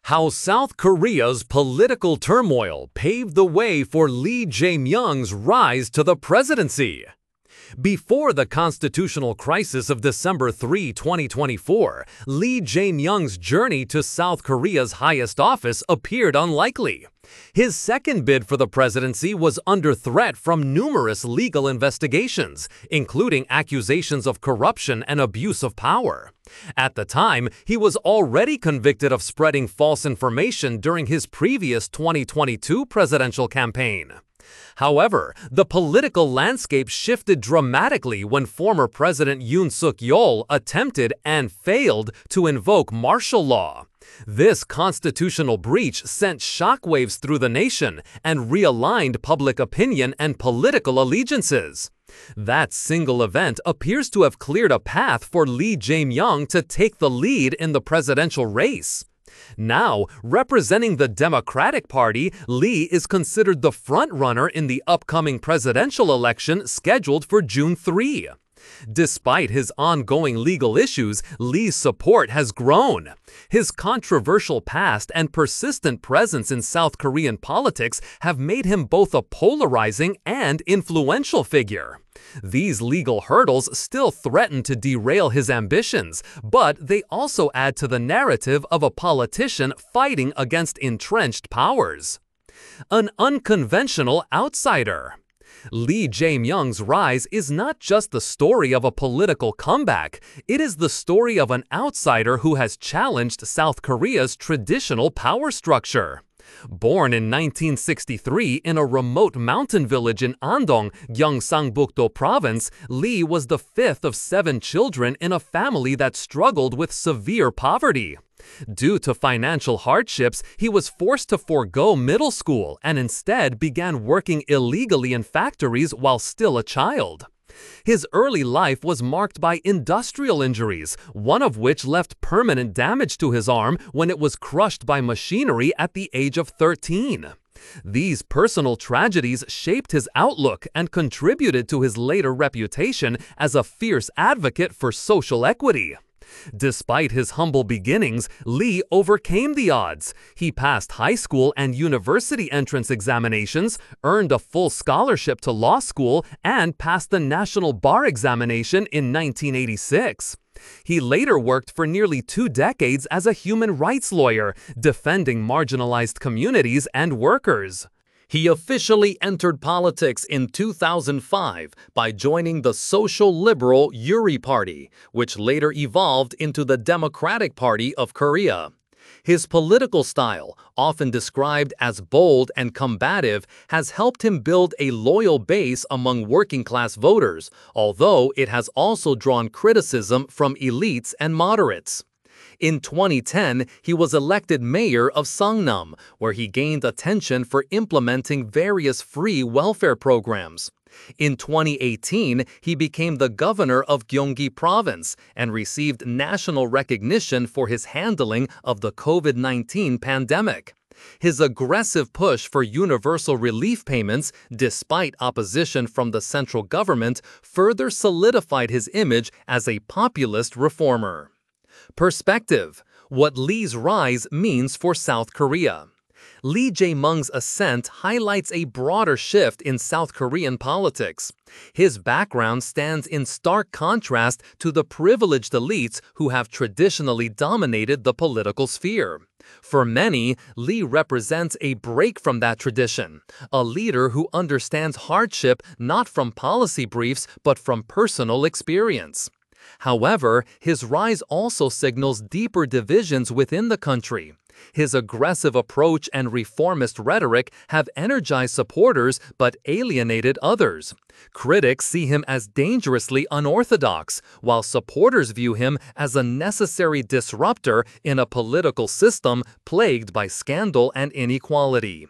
How South Korea's political turmoil paved the way for Lee Jae-myung's rise to the presidency. Before the constitutional crisis of December 3, 2024, Lee Jae-myung's journey to South Korea's highest office appeared unlikely. His second bid for the presidency was under threat from numerous legal investigations, including accusations of corruption and abuse of power. At the time, he was already convicted of spreading false information during his previous 2022 presidential campaign. However, the political landscape shifted dramatically when former President Yoon Suk Yeol attempted and failed to invoke martial law. This constitutional breach sent shockwaves through the nation and realigned public opinion and political allegiances. That single event appears to have cleared a path for Lee Jae-myung to take the lead in the presidential race. Now, representing the Democratic Party, Lee is considered the frontrunner in the upcoming presidential election scheduled for June 3. Despite his ongoing legal issues, Lee's support has grown. His controversial past and persistent presence in South Korean politics have made him both a polarizing and influential figure. These legal hurdles still threaten to derail his ambitions, but they also add to the narrative of a politician fighting against entrenched powers. An unconventional outsider. Lee Jae-myung's rise is not just the story of a political comeback, it is the story of an outsider who has challenged South Korea's traditional power structure. Born in 1963 in a remote mountain village in Andong, Gyeongsangbuk-do Province, Lee was the fifth of 7 children in a family that struggled with severe poverty. Due to financial hardships, he was forced to forego middle school and instead began working illegally in factories while still a child. His early life was marked by industrial injuries, one of which left permanent damage to his arm when it was crushed by machinery at the age of 13. These personal tragedies shaped his outlook and contributed to his later reputation as a fierce advocate for social equity. Despite his humble beginnings, Lee overcame the odds. He passed high school and university entrance examinations, earned a full scholarship to law school, and passed the National Bar Examination in 1986. He later worked for nearly 2 decades as a human rights lawyer, defending marginalized communities and workers. He officially entered politics in 2005 by joining the social liberal Uri Party, which later evolved into the Democratic Party of Korea. His political style, often described as bold and combative, has helped him build a loyal base among working-class voters, although it has also drawn criticism from elites and moderates. In 2010, he was elected mayor of Songnam, where he gained attention for implementing various free welfare programs. In 2018, he became the governor of Gyeonggi Province and received national recognition for his handling of the COVID-19 pandemic. His aggressive push for universal relief payments, despite opposition from the central government, further solidified his image as a populist reformer. Perspective: what Lee's rise means for South Korea. Lee Jae-myung's ascent highlights a broader shift in South Korean politics. His background stands in stark contrast to the privileged elites who have traditionally dominated the political sphere. For many, Lee represents a break from that tradition, a leader who understands hardship not from policy briefs but from personal experience. However, his rise also signals deeper divisions within the country. His aggressive approach and reformist rhetoric have energized supporters but alienated others. Critics see him as dangerously unorthodox, while supporters view him as a necessary disruptor in a political system plagued by scandal and inequality.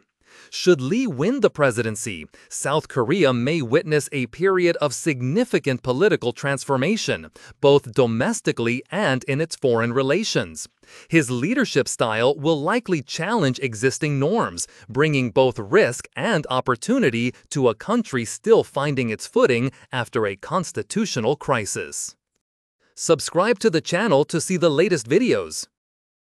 Should Lee win the presidency, South Korea may witness a period of significant political transformation, both domestically and in its foreign relations. His leadership style will likely challenge existing norms, bringing both risk and opportunity to a country still finding its footing after a constitutional crisis. Subscribe to the channel to see the latest videos.